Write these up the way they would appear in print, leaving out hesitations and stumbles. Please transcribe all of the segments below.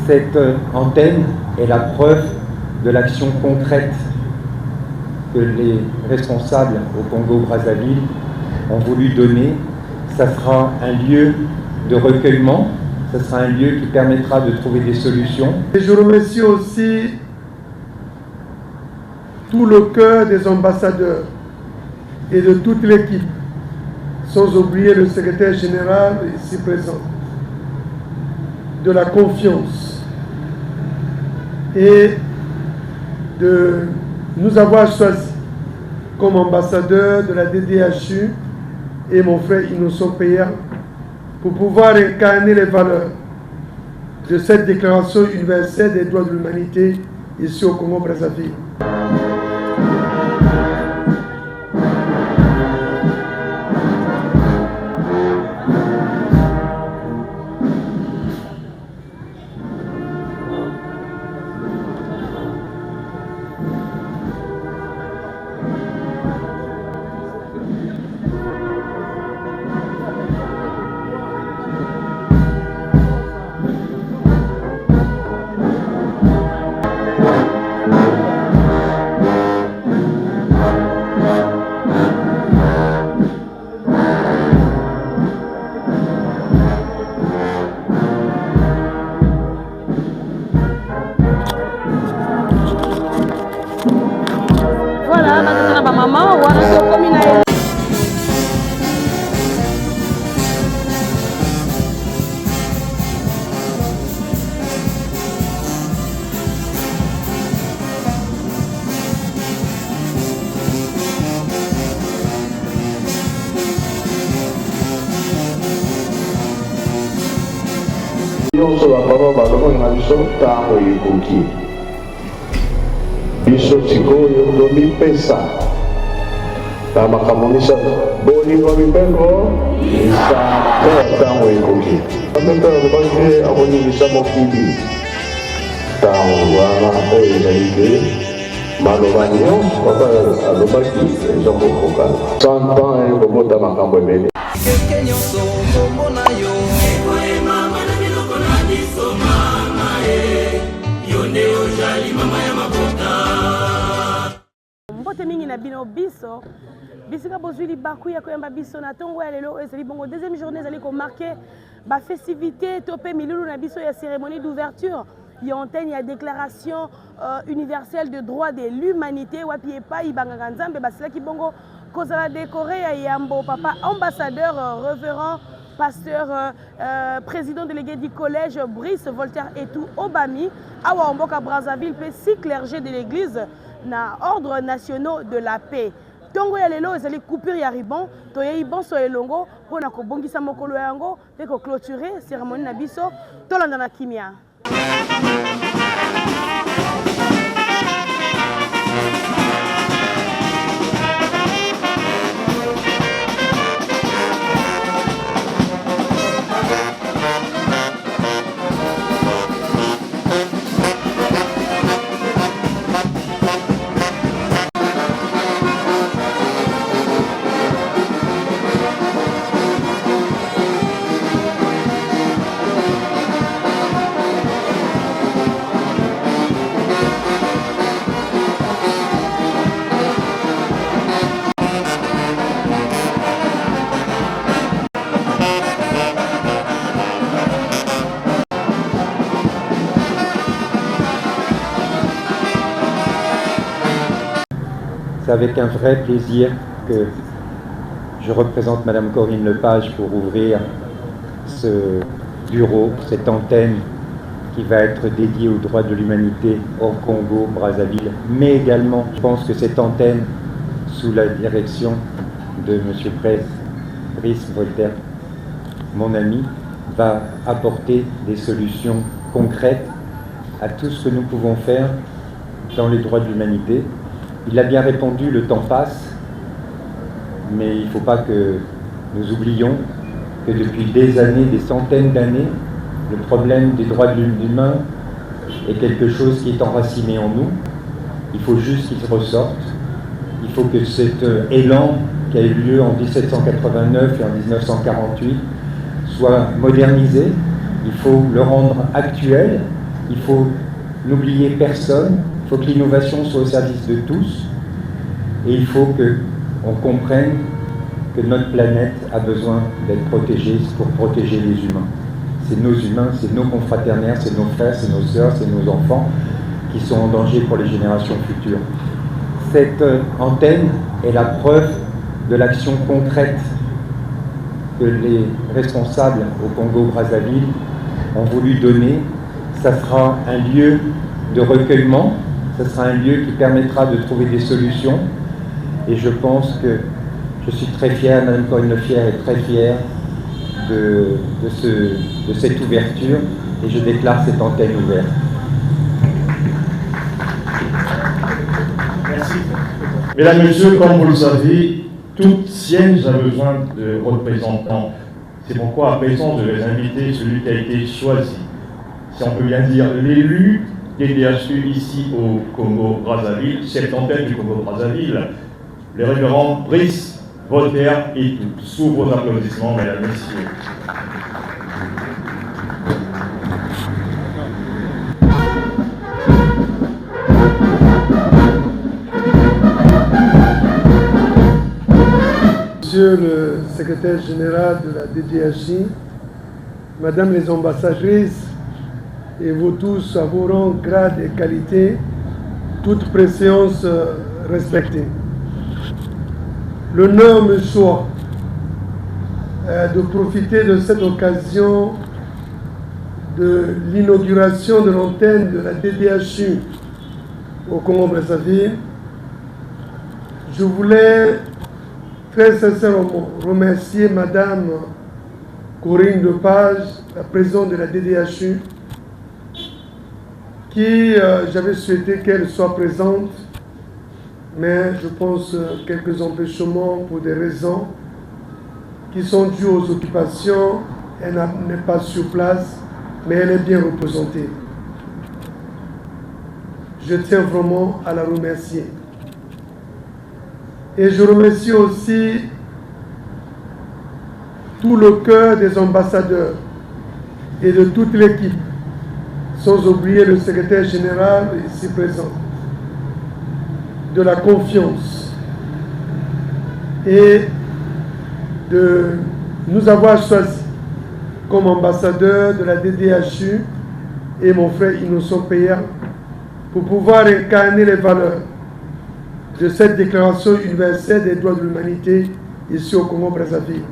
Cette antenne est la preuve de l'action concrète que les responsables au Congo-Brazzaville ont voulu donner. Ça sera un lieu de recueillement, ça sera un lieu qui permettra de trouver des solutions. Et je remercie aussi tout le cœur des ambassadeurs et de toute l'équipe, sans oublier le secrétaire général ici présent, de la confiance et de nous avoir choisis comme ambassadeurs de la DDHU et mon frère Innocent Payard pour pouvoir incarner les valeurs de cette déclaration universelle des droits de l'humanité ici au Congo-Brazzaville. Voilà, maintenant ma maman, ou alors comme une nyonso bapapa balonga biso ntango ekoki biso sikoyo tomipesa na makambo misato bolingo mibeko isa mpe ntango ekoki amembe alobaki akoningisa mokili ntango wana oyo ezali te maloba nyonso papa alobaki eza kokoka 100 ans ekobota makambo ebele mbote mingi na bino biso bisika bozwili baku ya koyamba biso na ntongo ya lelo ezali bongo deuxième journée ezali komarke bafestivité to mpe milulu na biso ya cérémonie d'ouverture ya antenne ya déclaration universelle de droit de l'humanité wapi epai banganga nzambe basilaki bongo kozala décoré ya yambo papa ambassadeur révérend pasteur président délégué du collège Brice Voltaire et tout Obami awa mboka Brazzaville pe 6 clergés de l'église na ordre nationaux de la paix. Tongo ya lelo ezali coupure ya ribon toyei bonso elongo pona ko bongisa mokolo yango pe ko clôturer cérémonie na biso tolanda na kimia. C'est avec un vrai plaisir que je représente Madame Corinne Lepage pour ouvrir ce bureau, cette antenne qui va être dédiée aux droits de l'humanité au Congo, Brazzaville, mais également, je pense que cette antenne, sous la direction de M. Brice Voltaire, mon ami, va apporter des solutions concrètes à tout ce que nous pouvons faire dans les droits de l'humanité. Il a bien répondu, le temps passe, mais il ne faut pas que nous oublions que depuis des années, des centaines d'années, le problème des droits de l'humain est quelque chose qui est enraciné en nous. Il faut juste qu'il se ressorte. Il faut que cet élan qui a eu lieu en 1789 et en 1948 soit modernisé. Il faut le rendre actuel il faut n'oublier personne, il faut que l'innovation soit au service de tous, et il faut qu'on comprenne que notre planète a besoin d'être protégée pour protéger les humains. C'est nos humains, c'est nos confraternaires, c'est nos frères, c'est nos sœurs, c'est nos enfants qui sont en danger pour les générations futures. Cette antenne est la preuve de l'action concrète que les responsables au Congo-Brazzaville ont voulu donner. Ça sera un lieu de recueillement, ça sera un lieu qui permettra de trouver des solutions. Et je pense que je suis très fier, Mme Corinne Lepierre est très fière de cette ouverture, et je déclare cette antenne ouverte. Merci. Mesdames, Messieurs, comme vous le savez, tout siège a besoin de représentants. C'est pourquoi, à présent, je vais inviter celui qui a été choisi, si on peut bien dire l'élu des DHU ici au Congo-Brazzaville, chef d'antenne du Congo-Brazzaville, le révérend Brice Voltaire et tout. Sous vos applaudissements, mesdames, messieurs. Monsieur le secrétaire général de la DDHI, Madame les ambassadrices et vous tous à vos rangs, grades et qualités, toute préséance respectée. L'honneur me soit de profiter de cette occasion de l'inauguration de l'antenne de la DDHU au Congo-Brazzaville. Je voulais très sincèrement remercier Madame Corinne Lepage, la présidente de la DDHU, qui j'avais souhaité qu'elle soit présente, mais je pense quelques empêchements pour des raisons qui sont dues aux occupations. Elle n'est pas sur place, mais elle est bien représentée. Je tiens vraiment à la remercier. Et je remercie aussi tout le cœur des ambassadeurs et de toute l'équipe, sans oublier le secrétaire général ici présent, de la confiance et de nous avoir choisis comme ambassadeurs de la DDHU et mon frère Innocent Payard pour pouvoir incarner les valeurs de cette déclaration universelle des droits de l'humanité ici au Congo-Brazzaville.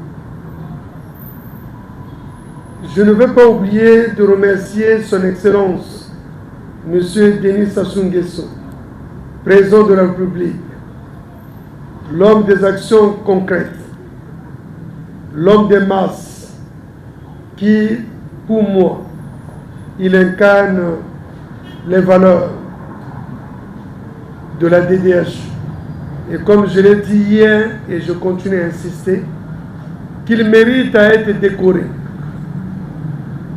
Je ne vais pas oublier de remercier son Excellence, M. Denis Sassou Nguesso, président de la République, l'homme des actions concrètes, l'homme des masses, qui, pour moi, il incarne les valeurs de la DDHU. Et comme je l'ai dit hier, et je continue à insister, qu'il mérite à être décoré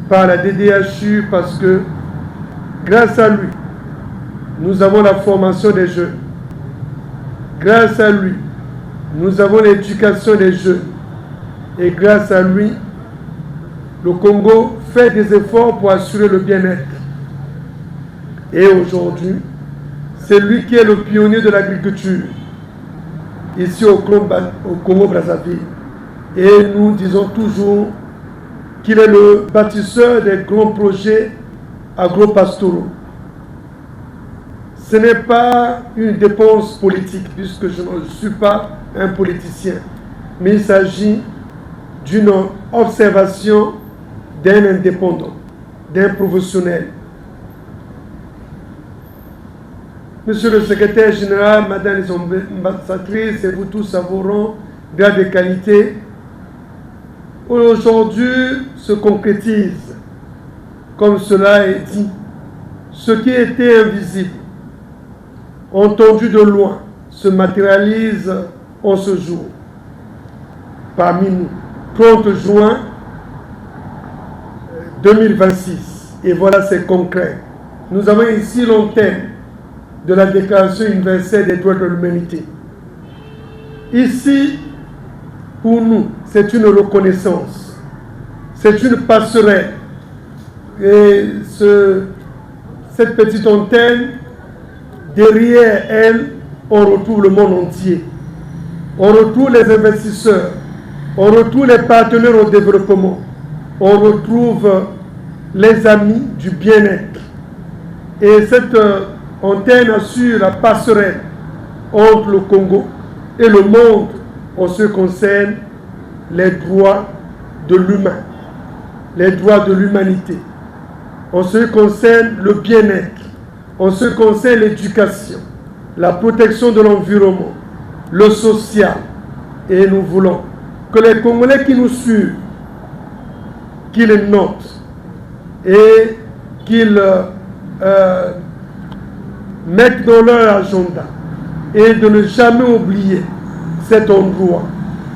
par la DDHU parce que, grâce à lui, nous avons la formation des jeunes. Grâce à lui, nous avons l'éducation des jeunes. Et grâce à lui, le Congo fait des efforts pour assurer le bien-être. Et aujourd'hui, c'est lui qui est le pionnier de l'agriculture ici au Congo-Brazzaville. Et nous disons toujours qu'il est le bâtisseur des grands projets agro-pastoraux. Ce n'est pas une dépense politique, puisque je ne suis pas un politicien, mais il s'agit d'une observation d'un indépendant, d'un professionnel. Monsieur le secrétaire général, Madame les ambassadrices et vous tous à vos rangs, grades de qualité, aujourd'hui se concrétise, comme cela est dit, ce qui était invisible, entendu de loin, se matérialise en ce jour. Parmi nous, 30 juin 2026, et voilà, c'est concret. Nous avons ici l'antenne de la Déclaration universelle des droits de l'humanité. Ici, pour nous, c'est une reconnaissance, c'est une passerelle. Et cette petite antenne, derrière elle, on retrouve le monde entier. On retrouve les investisseurs, on retrouve les partenaires au développement, on retrouve les amis du bien-être. Et cette antenne assure la passerelle entre le Congo et le monde en ce qui concerne les droits de l'humain, les droits de l'humanité, en ce qui concerne le bien-être, en ce qui concerne l'éducation, la protection de l'environnement, le social. Et nous voulons que les Congolais qui nous suivent, qu'ils les notent et qu'ils mettent dans leur agenda et de ne jamais oublier cet endroit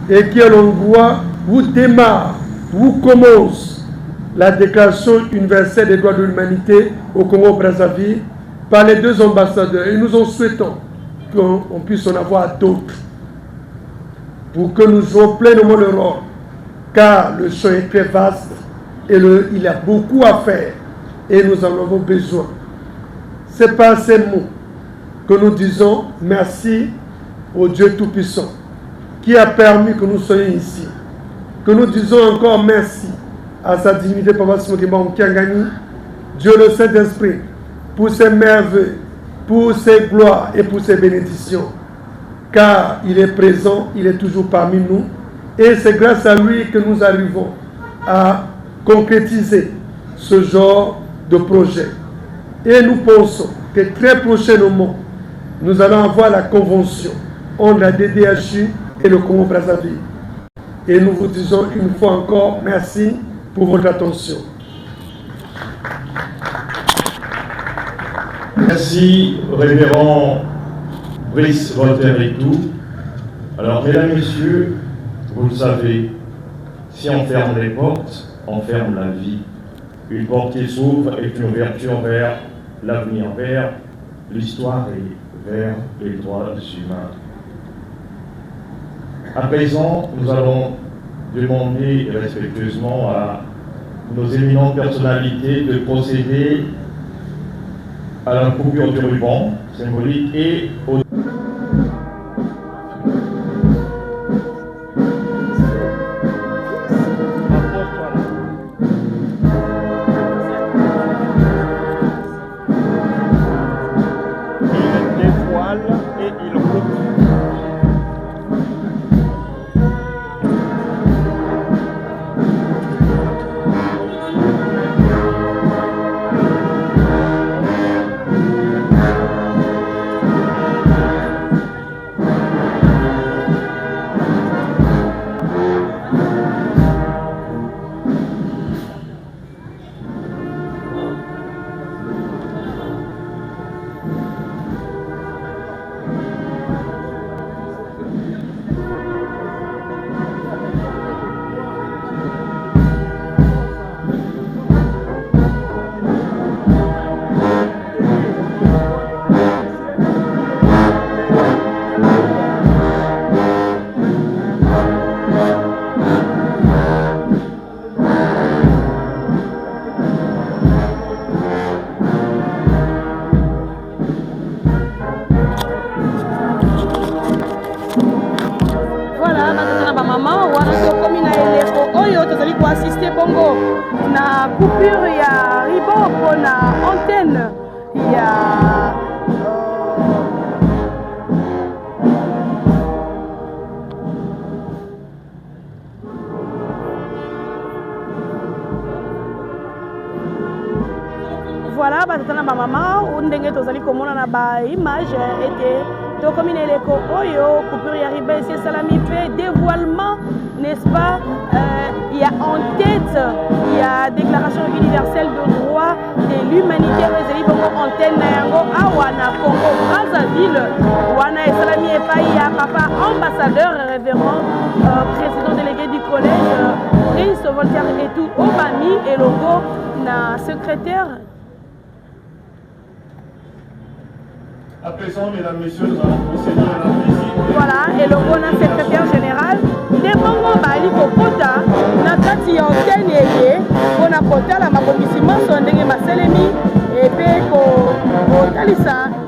et qui est l'endroit où démarre, où commence la Déclaration universelle des droits de l'humanité au Congo-Brazzaville par les deux ambassadeurs. Et nous en souhaitons qu'on puisse en avoir d'autres pour que nous jouions pleinement le rôle, car le champ est très vaste et il y a beaucoup à faire et nous en avons besoin. C'est par ces mots que nous disons merci au Dieu Tout-Puissant qui a permis que nous soyons ici. Que nous disons encore merci à sa divinité Papa Simokimba Kiangani, Dieu le Saint-Esprit, pour ses merveilles, pour ses gloires et pour ses bénédictions. Car il est présent, il est toujours parmi nous. Et c'est grâce à lui que nous arrivons à concrétiser ce genre de projet. Et nous pensons que très prochainement, nous allons avoir la convention entre la DDHU et le Congo-Brazzaville. Et nous vous disons une fois encore merci pour votre attention. Merci, révérend Brice Voltaire et tout. Alors, mesdames, messieurs, vous le savez, si on ferme les portes, on ferme la vie. Une porte qui s'ouvre est une ouverture vers l'avenir, vers l'histoire et vers les droits humains. À présent, nous allons demander respectueusement à nos éminentes personnalités de procéder à la coupure du ruban symbolique et au... assisté bongo na coupure ya riban pour na antenne ya voilà batata na ba mama ndenge tozali komona na ba image était tokomi na eleko oyo coupure ya riban esi esalami mpe dévoilement, n'est-ce pas, il y a en tête, il y a Déclaration universelle de droits de l'humanité, antenne na Congo Brazzaville, wana esalami epai ya papa ambassadeur révérend président délégué du collège Brice Voltaire et tout Obami et logo na secrétaire. À présent, mesdames, messieurs, nous allons procéder à la visite. Voilà, et le bon secrétaire général, des bonbons bali kokota, na kati ya antenne yeye, on a kota la makomisi maso ndenge maselemi, et puis Salisa.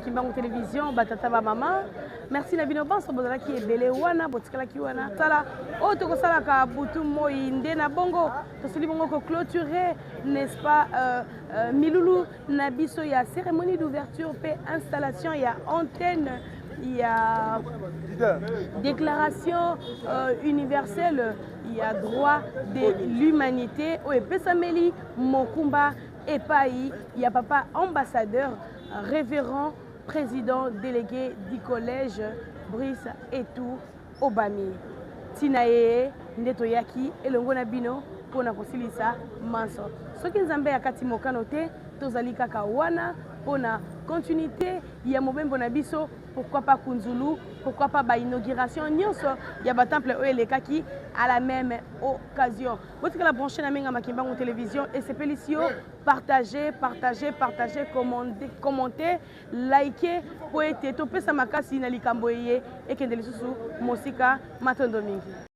Makimbangu Télévision, batata ba maman. Merci na bino banso bozala ki ebele wana botikala ki wana. Sala o to ko sala ka butu moyi nde na bongo. To sili bongo ko clôturer, n'est-ce pas Milulu na biso ya cérémonie d'ouverture pe installation ya antenne. Il y a déclaration universelle, il y a droit de l'humanité. Au Pesameli, Mokumba, Epaï, il y a papa ambassadeur, révérend, président délégué du collège, Brice Etou Obami. Tinae, Ndetoyaki, Elongona Bino, Pona Kosilisa, Manso. Ce qui nous a fait à Katimokanote, Tozali Kakawana, Pona continuité, il y a Mobembo Nabiso. Pourquoi pas Kunzulu, pourquoi pas inauguration Nyonso, il y a temple Oelekaki à la même occasion. Vous avez la branche na menga Makimbangu Télévision et c'est Pélicio, partagez, commentez, likez, pour être topé sa makasi na likamboye et kendeli susu mosika matondo mingi.